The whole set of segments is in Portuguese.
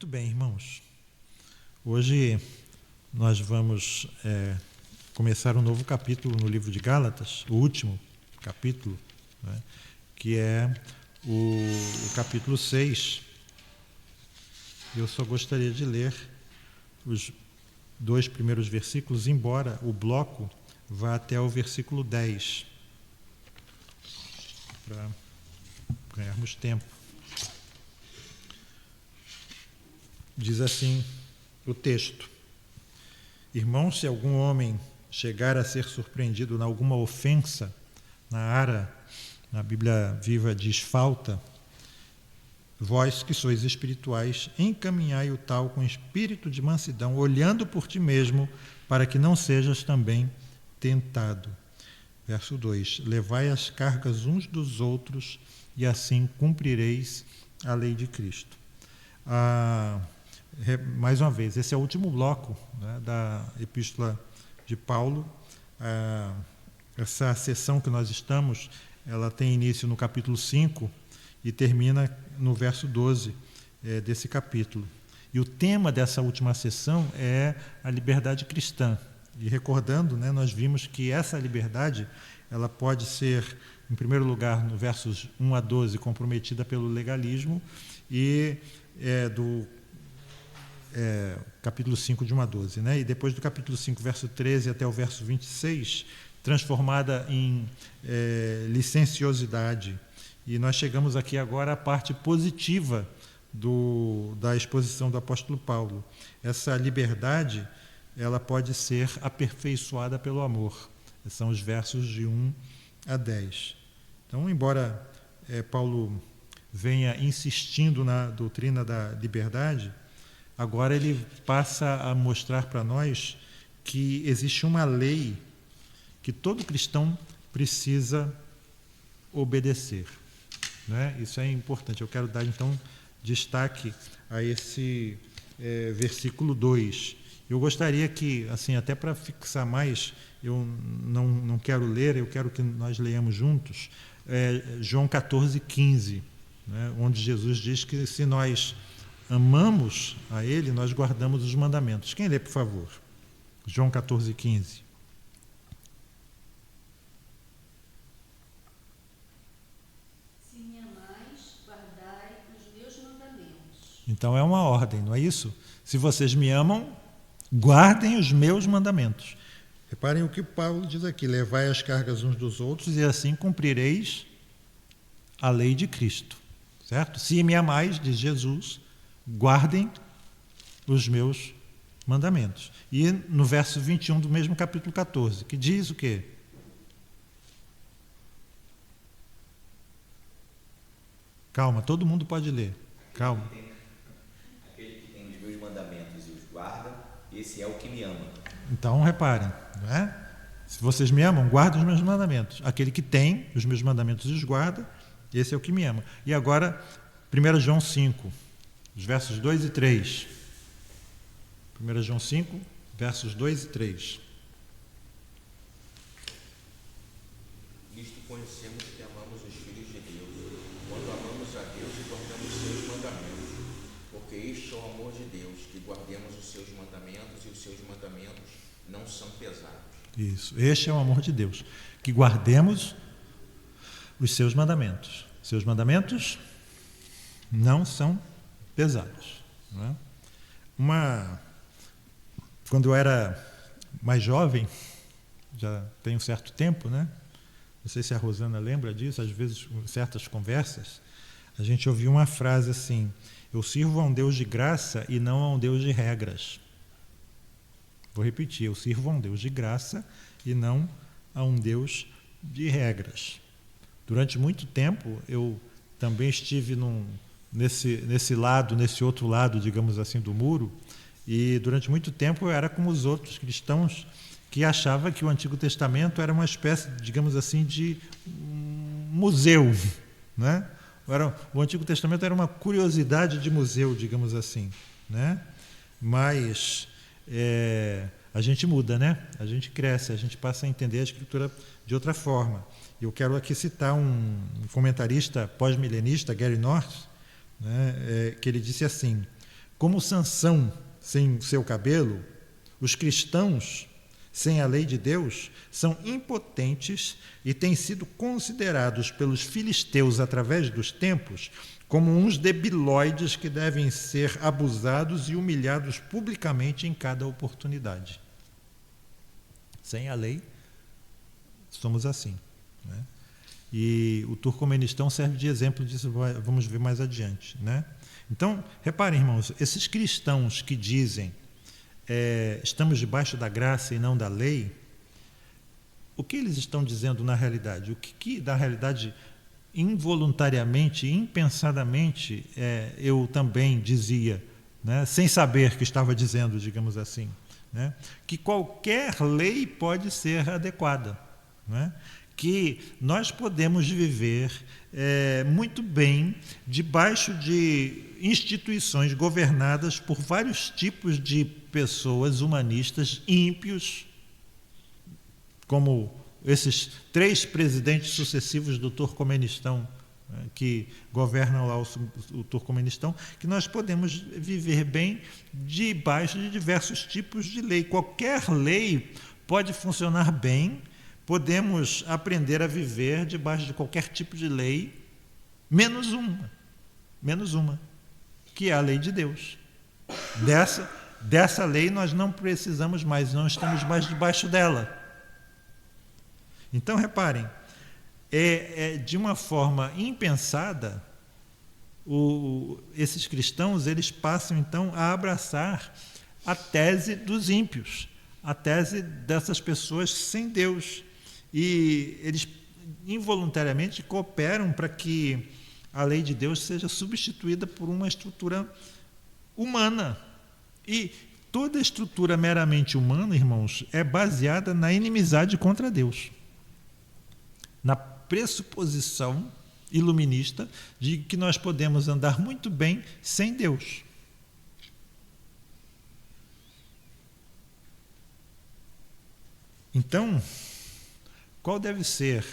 bem, irmãos. Hoje nós vamos começar um novo capítulo no livro de Gálatas, o último capítulo, né, que é o capítulo 6. Eu só gostaria de ler os 2 primeiros versículos, embora o bloco vá até o versículo 10, para ganharmos tempo. Diz assim o texto: Irmãos, se algum homem chegar a ser surpreendido em alguma ofensa, na Bíblia Viva diz falta, vós que sois espirituais, encaminhai o tal com espírito de mansidão, olhando por ti mesmo, para que não sejas também tentado. Verso 2: Levai as cargas uns dos outros, e assim cumprireis a lei de Cristo. Mais uma vez, esse é o último bloco, né, da Epístola de Paulo. Essa sessão que nós estamos, ela tem início no capítulo 5 e termina no verso 12 desse capítulo. E o tema dessa última sessão é a liberdade cristã. E recordando, né, nós vimos que essa liberdade ela pode ser, em primeiro lugar, no versos 1 a 12, comprometida pelo legalismo, e do capítulo 5, de 1 a 12, né? E depois do capítulo 5, verso 13 até o verso 26, transformada em licenciosidade. E nós chegamos aqui agora à parte positiva da exposição do apóstolo Paulo. Essa liberdade ela pode ser aperfeiçoada pelo amor. Esses são os versos de 1 a 10. Então, embora Paulo venha insistindo na doutrina da liberdade, agora ele passa a mostrar para nós que existe uma lei que todo cristão precisa obedecer, né? Isso é importante. Eu quero dar, então, destaque a esse versículo 2. Eu gostaria que, assim, até para fixar mais, eu não quero ler, eu quero que nós leiamos juntos, João 14, 15, né, onde Jesus diz que se nós amamos a Ele, nós guardamos os mandamentos. Quem lê, por favor? João 14, 15. Se me amais, guardai os meus mandamentos. Então é uma ordem, não é isso? Se vocês me amam, guardem os meus mandamentos. Reparem o que Paulo diz aqui: levai as cargas uns dos outros e assim cumprireis a lei de Cristo. Certo? Se me amais, diz Jesus, guardem os meus mandamentos. E no verso 21 do mesmo capítulo 14, que diz o quê? Calma, todo mundo pode ler. Calma. Aquele que tem os meus mandamentos e os guarda, esse é o que me ama. Então, reparem, não é? Se vocês me amam, guardem os meus mandamentos. Aquele que tem os meus mandamentos e os guarda, esse é o que me ama. E agora, 1 João 5, os versos 2 e 3. 1 João 5, versos 2 e 3. Nisto conhecemos que amamos os filhos de Deus, quando amamos a Deus e guardamos seus mandamentos. Porque este é o amor de Deus, que guardemos os seus mandamentos, e os seus mandamentos não são pesados. Isso, este é o amor de Deus, que guardemos os seus mandamentos. Seus mandamentos não são pesados. Não é? Quando eu era mais jovem, já tem um certo tempo, né? Não sei se a Rosana lembra disso, às vezes, em certas conversas, a gente ouvia uma frase assim: eu sirvo a um Deus de graça e não a um Deus de regras. Vou repetir: eu sirvo a um Deus de graça e não a um Deus de regras. Durante muito tempo, eu também estive nesse outro lado, digamos assim, do muro, e durante muito tempo eu era como os outros cristãos que achavam que o Antigo Testamento era uma espécie, digamos assim, de museu, né? O Antigo Testamento era uma curiosidade de museu, digamos assim, né? Mas a gente muda, né? A gente cresce, a gente passa a entender a Escritura de outra forma. Eu quero aqui citar um comentarista pós-milenista, Gary North, né, que ele disse assim: Como Sansão sem seu cabelo, os cristãos sem a lei de Deus são impotentes e têm sido considerados pelos filisteus através dos tempos como uns debilóides que devem ser abusados e humilhados publicamente em cada oportunidade. Sem a lei, somos assim, né? E o turcomenistão serve de exemplo disso, vamos ver mais adiante, né? Então, reparem, irmãos, esses cristãos que dizem estamos debaixo da graça e não da lei, o que eles estão dizendo na realidade? O que na realidade, involuntariamente, impensadamente, eu também dizia, né, sem saber que estava dizendo, digamos assim, né, que qualquer lei pode ser adequada, né, que nós podemos viver muito bem debaixo de instituições governadas por vários tipos de pessoas humanistas ímpios, como esses 3 presidentes sucessivos do Turcomenistão, que governam lá o Turcomenistão, que nós podemos viver bem debaixo de diversos tipos de lei. Qualquer lei pode funcionar bem, podemos aprender a viver debaixo de qualquer tipo de lei, menos uma, que é a lei de Deus. Dessa lei nós não precisamos mais, não estamos mais debaixo dela. Então, reparem, de uma forma impensada, esses cristãos eles passam então a abraçar a tese dos ímpios, a tese dessas pessoas sem Deus. E eles involuntariamente cooperam para que a lei de Deus seja substituída por uma estrutura humana. E toda estrutura meramente humana, irmãos, é baseada na inimizade contra Deus, na pressuposição iluminista de que nós podemos andar muito bem sem Deus. Então, qual deve ser,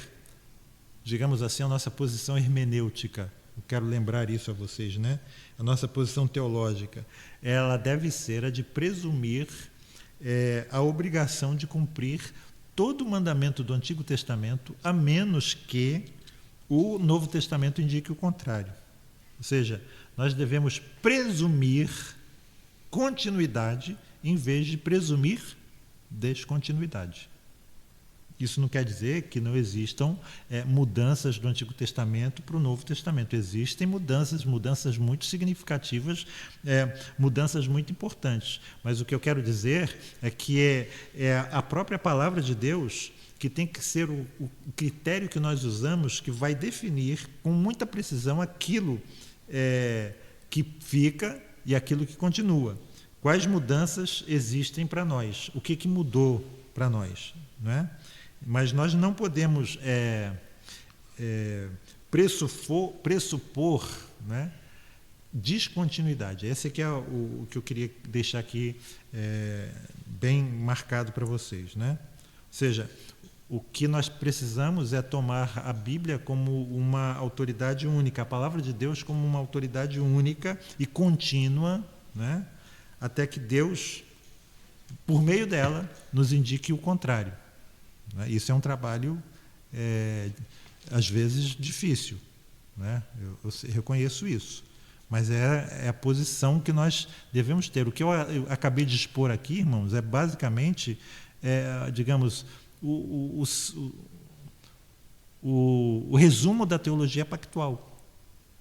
digamos assim, a nossa posição hermenêutica? Eu quero lembrar isso a vocês, né? A nossa posição teológica, ela deve ser a de presumir a obrigação de cumprir todo o mandamento do Antigo Testamento, a menos que o Novo Testamento indique o contrário. Ou seja, nós devemos presumir continuidade em vez de presumir descontinuidade. Isso não quer dizer que não existam mudanças do Antigo Testamento para o Novo Testamento. Existem mudanças muito significativas, mudanças muito importantes. Mas o que eu quero dizer é que é a própria palavra de Deus que tem que ser o critério que nós usamos, que vai definir com muita precisão aquilo que fica e aquilo que continua. Quais mudanças existem para nós? O que mudou para nós? Não é? Mas nós não podemos pressupor, né, descontinuidade. Esse aqui é o que eu queria deixar aqui bem marcado para vocês, né? Ou seja, o que nós precisamos é tomar a Bíblia como uma autoridade única, a palavra de Deus como uma autoridade única e contínua, né, até que Deus, por meio dela, nos indique o contrário. Isso é um trabalho, às vezes, difícil, né? Eu reconheço isso, mas é a posição que nós devemos ter. O que eu acabei de expor aqui, irmãos, é basicamente, digamos, o resumo da teologia pactual,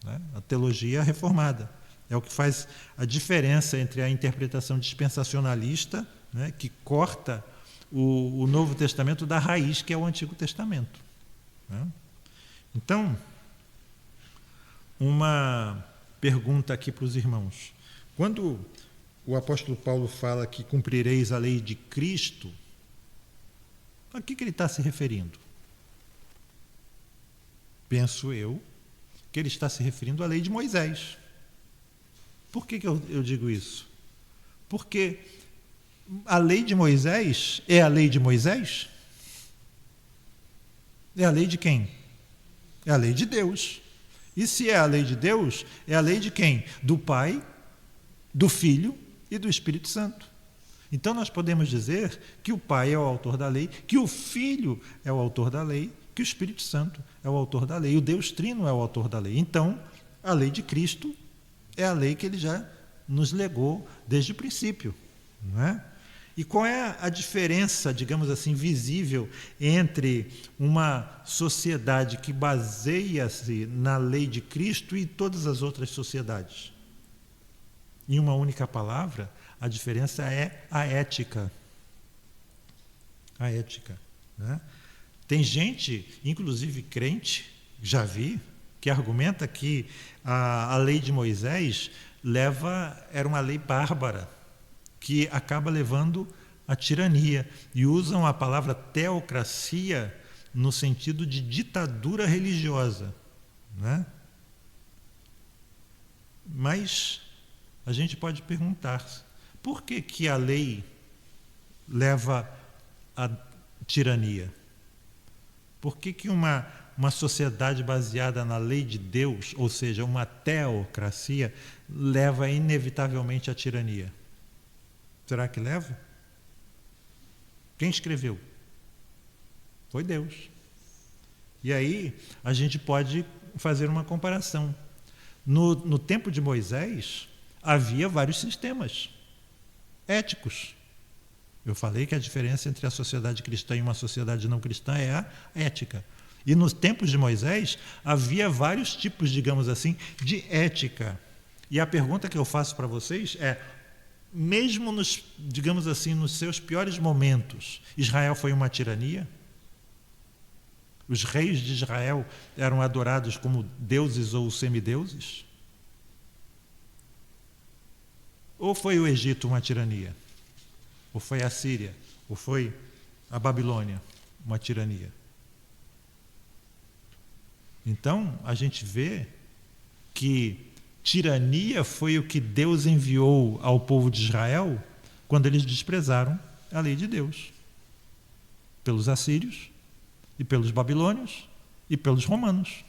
né? A teologia reformada. É o que faz a diferença entre a interpretação dispensacionalista, né, que corta o Novo Testamento da raiz, que é o Antigo Testamento, né? Então, uma pergunta aqui para os irmãos. Quando o apóstolo Paulo fala que cumprireis a lei de Cristo, a que ele está se referindo? Penso eu que ele está se referindo à lei de Moisés. Por que eu digo isso? Porque a lei de Moisés é a lei de Moisés? É a lei de quem? É a lei de Deus. E se é a lei de Deus, é a lei de quem? Do Pai do Filho e do Espírito Santo. Então nós podemos dizer que o Pai é o autor da lei, que o Filho é o autor da lei, que o Espírito Santo é o autor da lei, o Deus Trino é o autor da lei. Então, a lei de Cristo é a lei que ele já nos legou desde o princípio, não é? E qual é a diferença, digamos assim, visível entre uma sociedade que baseia-se na lei de Cristo e todas as outras sociedades? Em uma única palavra, a diferença é a ética. A ética, né? Tem gente, inclusive crente, já vi, que argumenta que a lei de Moisés era uma lei bárbara, que acaba levando à tirania, e usam a palavra teocracia no sentido de ditadura religiosa, né? Mas a gente pode perguntar, por que a lei leva à tirania? Por que uma sociedade baseada na lei de Deus, ou seja, uma teocracia, leva inevitavelmente à tirania? Será que leva? Quem escreveu? Foi Deus. E aí a gente pode fazer uma comparação. No tempo de Moisés, havia vários sistemas éticos. Eu falei que a diferença entre a sociedade cristã e uma sociedade não cristã é a ética. E nos tempos de Moisés, havia vários tipos, digamos assim, de ética. E a pergunta que eu faço para vocês é, mesmo digamos assim, nos seus piores momentos, Israel foi uma tirania? Os reis de Israel eram adorados como deuses ou semideuses? Ou foi o Egito uma tirania? Ou foi a Síria? Ou foi a Babilônia uma tirania? Então, a gente vê que tirania foi o que Deus enviou ao povo de Israel quando eles desprezaram a lei de Deus. Pelos assírios, e pelos babilônios, e pelos romanos.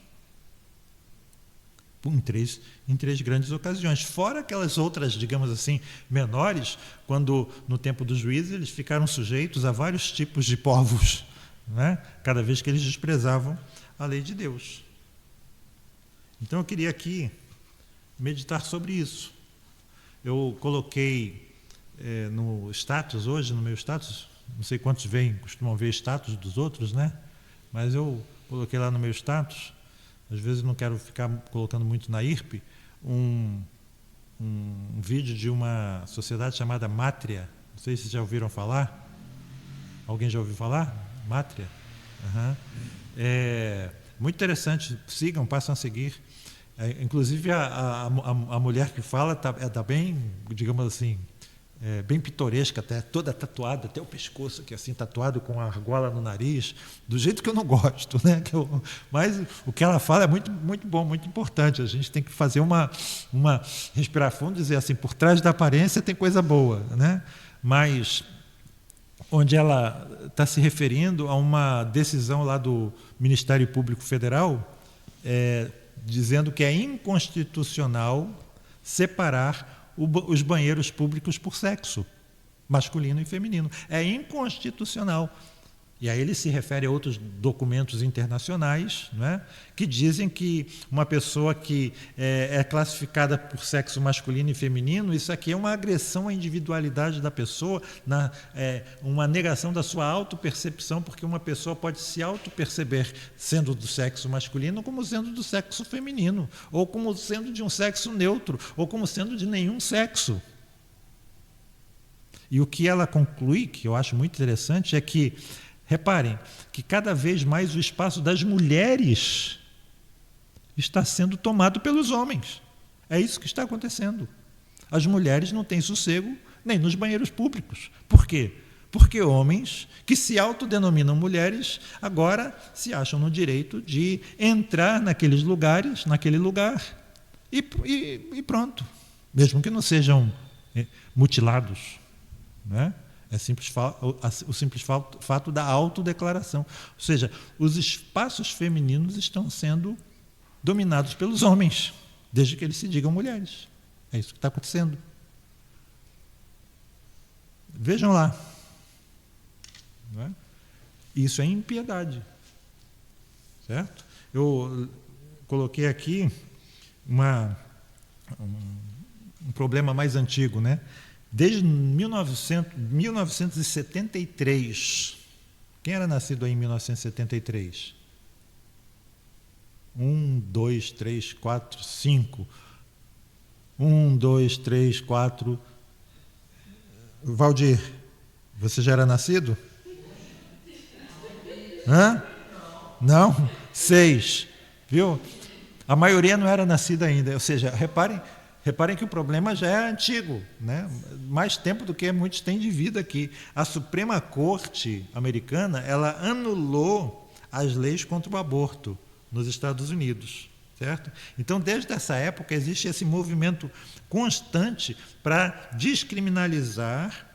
Em três grandes ocasiões. Fora aquelas outras, digamos assim, menores, quando no tempo dos juízes eles ficaram sujeitos a vários tipos de povos, né? Cada vez que eles desprezavam a lei de Deus. Então eu queria aqui meditar sobre isso. Eu coloquei no status hoje, no meu status, não sei quantos costumam ver status dos outros, né? Mas eu coloquei lá no meu status, às vezes não quero ficar colocando muito na IRP, um vídeo de uma sociedade chamada Mátria. Não sei se vocês já ouviram falar. Alguém já ouviu falar? Mátria? Uhum. Muito interessante, sigam, passam a seguir. Inclusive a mulher que fala tá bem, digamos assim, bem pitoresca, até toda tatuada, até o pescoço aqui assim, tatuado com a argola no nariz, do jeito que eu não gosto, né? Mas o que ela fala é muito, muito bom, muito importante. A gente tem que fazer uma respirar fundo e dizer assim, por trás da aparência tem coisa boa, né? Mas onde ela está se referindo a uma decisão lá do Ministério Público Federal, dizendo que é inconstitucional separar os banheiros públicos por sexo, masculino e feminino. É inconstitucional. E aí ele se refere a outros documentos internacionais, né, que dizem que uma pessoa que é classificada por sexo masculino e feminino, isso aqui é uma agressão à individualidade da pessoa, uma negação da sua autopercepção, porque uma pessoa pode se autoperceber sendo do sexo masculino como sendo do sexo feminino, ou como sendo de um sexo neutro, ou como sendo de nenhum sexo. E o que ela conclui, que eu acho muito interessante, é que reparem que cada vez mais o espaço das mulheres está sendo tomado pelos homens. É isso que está acontecendo. As mulheres não têm sossego nem nos banheiros públicos. Por quê? Porque homens que se autodenominam mulheres agora se acham no direito de entrar naqueles lugares, naquele lugar, e pronto. Mesmo que não sejam mutilados, né? O simples fato da autodeclaração. Ou seja, os espaços femininos estão sendo dominados pelos homens, desde que eles se digam mulheres. É isso que está acontecendo. Vejam lá. Não é? Isso é impiedade. Certo? Eu coloquei aqui um problema mais antigo, né? Desde 1973. Quem era nascido aí em 1973? 1, 2, 3, 4, 5. 1, 2, 3, 4. Valdir, você já era nascido? Hã? Não? 6. Viu? A maioria não era nascida ainda. Ou seja, reparem que o problema já é antigo, né? Mais tempo do que muitos têm de vida aqui. A Suprema Corte americana, ela anulou as leis contra o aborto nos Estados Unidos, certo? Então, desde essa época, existe esse movimento constante para descriminalizar,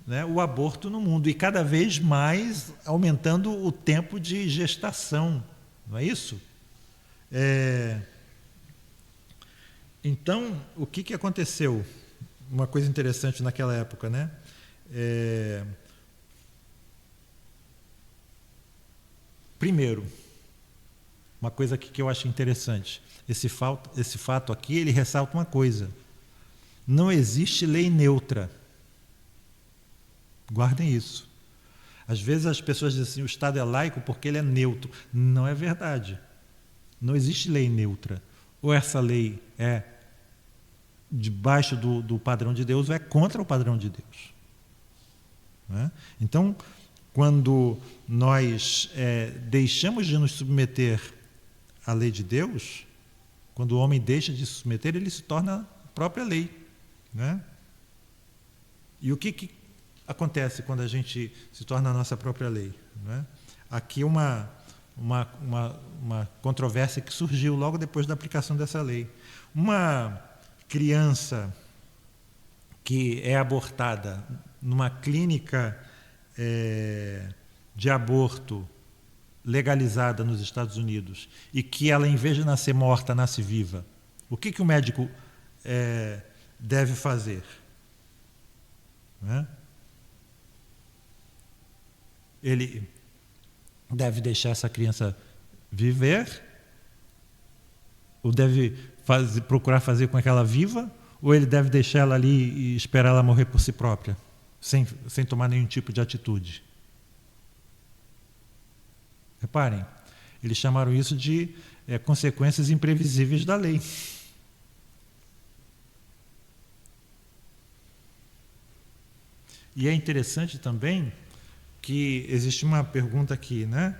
né, o aborto no mundo, e cada vez mais aumentando o tempo de gestação, não é isso? Então, o que aconteceu? Uma coisa interessante naquela época, né? Primeiro, uma coisa que eu acho interessante, esse fato aqui, ele ressalta uma coisa: não existe lei neutra. Guardem isso. Às vezes as pessoas dizem assim, o Estado é laico porque ele é neutro. Não é verdade. Não existe lei neutra. Ou essa lei é debaixo do padrão de Deus, ou é contra o padrão de Deus. Né? Então, quando nós deixamos de nos submeter à lei de Deus, quando o homem deixa de se submeter, ele se torna a própria lei. Né? E o que acontece quando a gente se torna a nossa própria lei? Né? Aqui uma controvérsia que surgiu logo depois da aplicação dessa lei. Uma criança que é abortada numa clínica de aborto legalizada nos Estados Unidos e que ela, em vez de nascer morta, nasce viva, o que o médico deve fazer? Né? Ele deve deixar essa criança viver, ou deve procurar fazer com que ela viva, ou ele deve deixar ela ali e esperar ela morrer por si própria, sem tomar nenhum tipo de atitude? Reparem, eles chamaram isso de consequências imprevisíveis da lei. E é interessante também que existe uma pergunta aqui, né?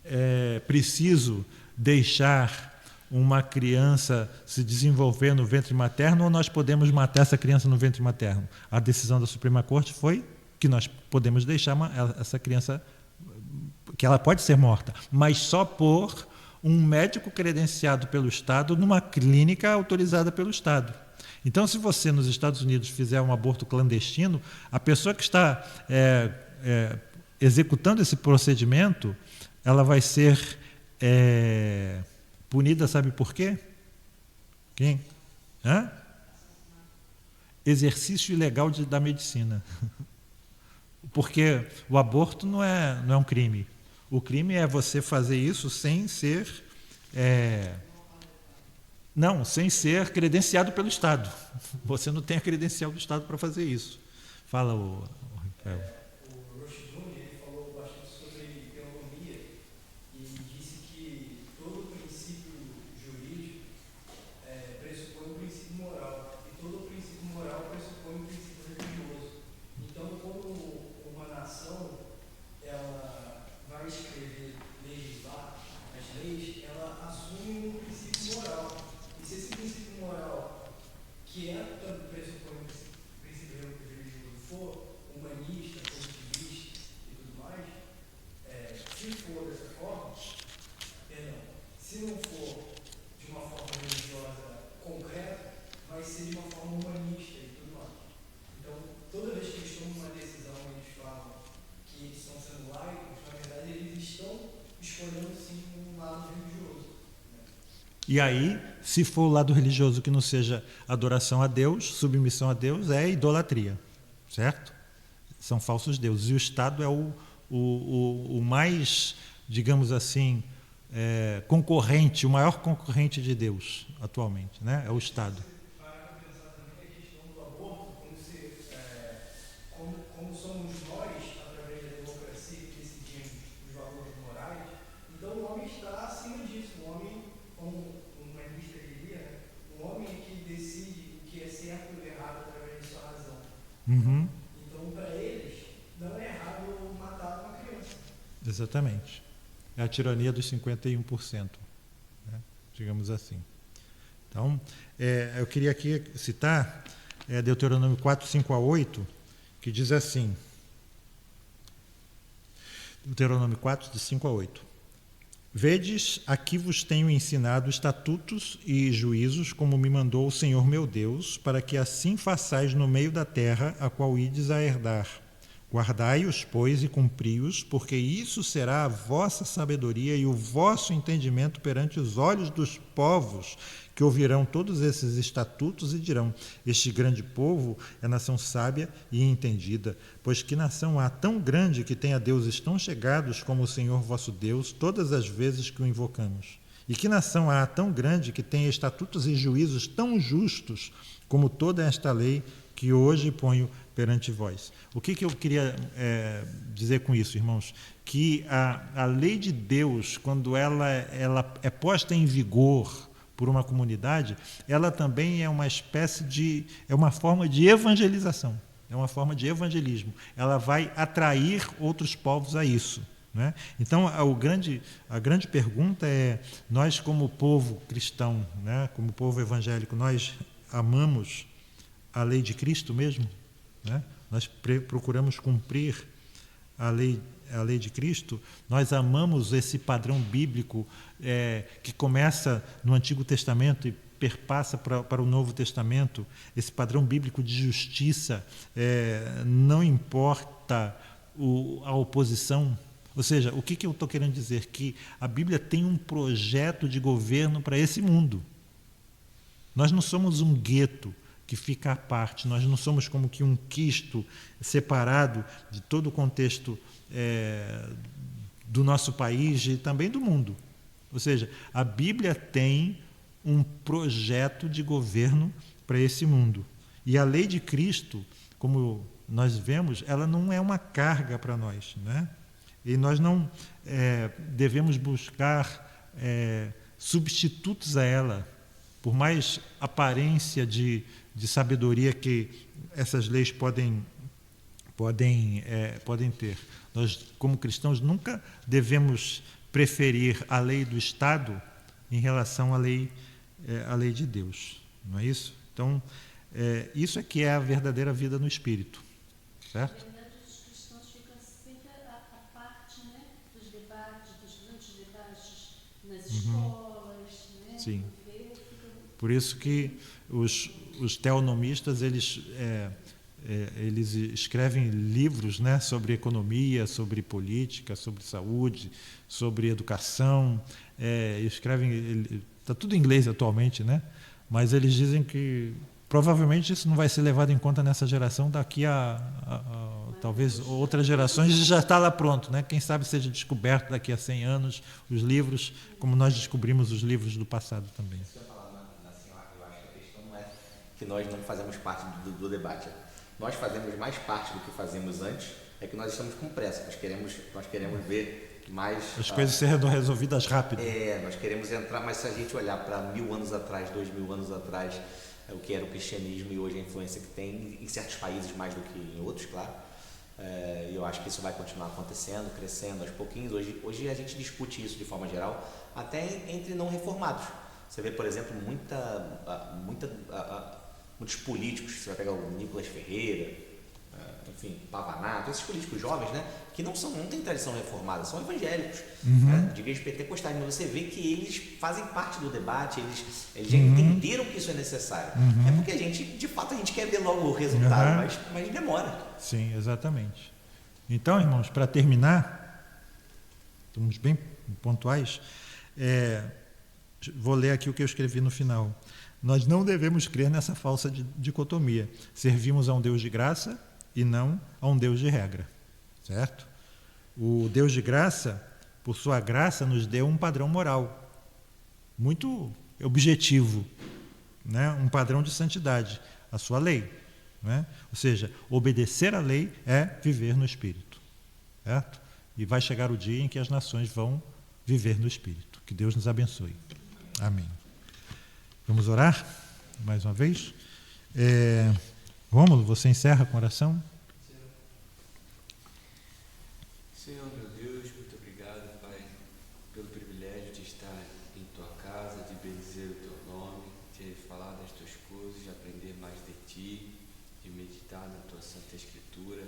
É preciso deixar uma criança se desenvolver no ventre materno, ou nós podemos matar essa criança no ventre materno? A decisão da Suprema Corte foi que nós podemos deixar essa criança, que ela pode ser morta, mas só por um médico credenciado pelo Estado numa clínica autorizada pelo Estado. Então, se você nos Estados Unidos fizer um aborto clandestino, a pessoa que está executando esse procedimento, ela vai ser punida, sabe por quê? Quem? Exercício ilegal da medicina. Porque o aborto não é um crime. O crime é você fazer isso sem ser sem ser credenciado pelo Estado. Você não tem a credencial do Estado para fazer isso. Fala, Rafael. O Rushduni, ele falou bastante sobre teonomia e disse que todo princípio jurídico pressupõe um princípio moral, e todo princípio moral pressupõe um princípio religioso. Então, quando uma nação ela vai escrever, legislar as leis, ela assume um princípio moral. E se esse princípio moral, que pressupõe um princípio religioso, for humanista, positivista e tudo mais, se for dessa forma, se não for de uma forma religiosa concreta, vai ser de uma forma humanista e tudo mais. Então, toda vez que eles tomam uma decisão e eles falam que eles estão sendo laicos, na verdade eles estão escolhendo sim um lado religioso. E aí, se for o lado religioso que não seja adoração a Deus, submissão a Deus, é idolatria. certo? São falsos deuses. E o Estado é o mais, digamos assim, concorrente, o maior concorrente de Deus atualmente, né? É o Estado. Para pensar também a questão do aborto, como somos nós, através da democracia, que decidimos os valores morais, então o homem está acima disso. O homem, como uma lista diria, né? O homem é que decide o que é certo ou errado através de sua razão. Uhum. Então, para eles, não é errado matar uma criança. Exatamente. É a tirania dos 51%, né? Digamos assim. Então, eu queria aqui citar Deuteronômio 4, 5 a 8, que diz assim, Deuteronômio 4, de 5 a 8. Vedes, aqui vos tenho ensinado estatutos e juízos, como me mandou o Senhor meu Deus, para que assim façais no meio da terra, a qual ides a herdar. Guardai-os, pois, e cumpri-os, porque isso será a vossa sabedoria e o vosso entendimento perante os olhos dos povos, que ouvirão todos esses estatutos e dirão, este grande povo é nação sábia e entendida, pois que nação há tão grande que tenha deuses tão chegados como o Senhor vosso Deus, todas as vezes que o invocamos? E que nação há tão grande que tenha estatutos e juízos tão justos como toda esta lei que hoje ponho perante vós? O que eu queria dizer com isso, irmãos? Que a lei de Deus, quando ela é posta em vigor por uma comunidade, ela também é uma espécie de, é uma forma de evangelização, é uma forma de evangelismo. Ela vai atrair outros povos a isso, né? Então, a grande pergunta é, nós como povo cristão, né, como povo evangélico, nós amamos a lei de Cristo mesmo, né? Nós procuramos cumprir a lei de Cristo, nós amamos esse padrão bíblico que começa no Antigo Testamento e perpassa para o Novo Testamento, esse padrão bíblico de justiça, não importa a oposição. Ou seja, o que eu estou querendo dizer? Que a Bíblia tem um projeto de governo para esse mundo. Nós não somos um gueto que fica à parte, nós não somos como que um quisto separado de todo o contexto do nosso país e também do mundo. Ou seja, a Bíblia tem um projeto de governo para esse mundo. E a lei de Cristo, como nós vemos, ela não é uma carga para nós, né? E nós não devemos buscar substitutos a ela, por mais aparência de sabedoria que essas leis podem ter. Nós, como cristãos, nunca devemos preferir a lei do Estado em relação à lei de Deus. Não é isso? Então, isso é que é a verdadeira vida no Espírito. Certo? Na verdade, os cristãos ficam sempre à parte, né, dos debates, dos grandes debates nas escolas, né? Sim. Por isso que os teonomistas, eles escrevem livros, né, sobre economia, sobre política, sobre saúde, sobre educação, está tudo em inglês atualmente, né? Mas eles dizem que provavelmente isso não vai ser levado em conta nessa geração, daqui a talvez outras gerações já está lá pronto, né? Quem sabe seja descoberto daqui a 100 anos os livros, como nós descobrimos os livros do passado também. Eu acho que a questão não é que nós não fazemos parte do debate. Nós fazemos mais parte do que fazemos antes, é que nós estamos com pressa, nós queremos ver mais... As coisas serem resolvidas rápido. Nós queremos entrar, mas se a gente olhar para 1000 anos atrás, 2000 anos atrás, o que era o cristianismo e hoje a influência que tem em certos países mais do que em outros, claro, eu acho que isso vai continuar acontecendo, crescendo aos pouquinhos. Hoje a gente discute isso de forma geral, até entre não reformados. Você vê, por exemplo, muitos políticos, você vai pegar o Nicolas Ferreira, enfim, Pavanato, esses políticos jovens, né, que não têm tradição reformada, são evangélicos, né, de igreja pentecostais, mas você vê que eles fazem parte do debate, eles já entenderam que isso é necessário. É porque de fato a gente quer ver logo o resultado, mas demora. Sim, exatamente. Então, irmãos, para terminar, estamos bem pontuais, vou ler aqui o que eu escrevi no final. Nós não devemos crer nessa falsa dicotomia. Servimos a um Deus de graça e não a um Deus de regra, certo? O Deus de graça, por sua graça, nos deu um padrão moral muito objetivo, né? Um padrão de santidade, a sua lei, né? Ou seja, obedecer à lei é viver no Espírito, certo? E vai chegar o dia em que as nações vão viver no Espírito. Que Deus nos abençoe. Amém. Vamos orar mais uma vez? Rômulo, você encerra com oração? Senhor, meu Deus, muito obrigado, Pai, pelo privilégio de estar em Tua casa, de bendizer o Teu nome, de falar das Tuas coisas, de aprender mais de Ti, de meditar na Tua Santa Escritura.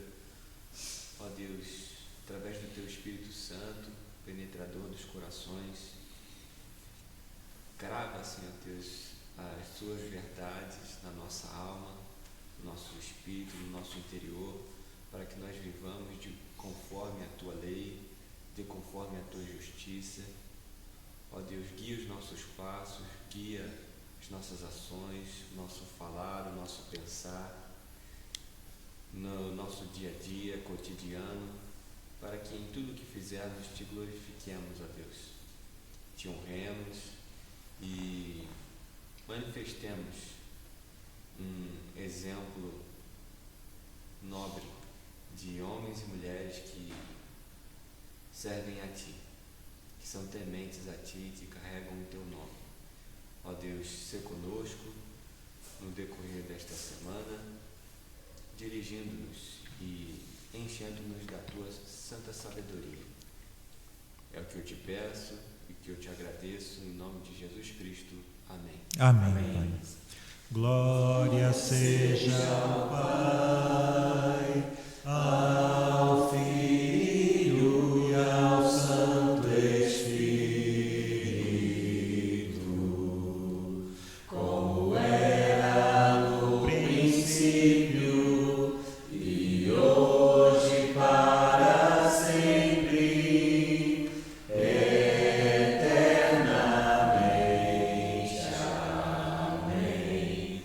Ó Deus, através do Teu Espírito Santo, penetrador dos corações, grava, Senhor Deus, as Tuas verdades na nossa alma, no nosso espírito, no nosso interior, para que nós vivamos conforme a Tua lei, de conforme a Tua justiça. Ó Deus, guia os nossos passos, guia as nossas ações, o nosso falar, o nosso pensar, no nosso dia a dia, cotidiano, para que em tudo que fizermos te glorifiquemos, ó Deus, te honremos e manifestemos um exemplo nobre de homens e mulheres que servem a Ti, que são tementes a Ti e que carregam o Teu nome. Ó Deus, sê conosco no decorrer desta semana, dirigindo-nos e enchendo-nos da Tua santa sabedoria. É o que eu te peço e que eu te agradeço, em nome de Jesus Cristo. Amém. Amém. Amém. Glória seja ao Pai, ao Filho e ao Santo Espírito, como era no princípio e hoje para sempre, eternamente. Amém.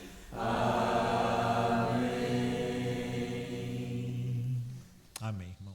Amém. Amém.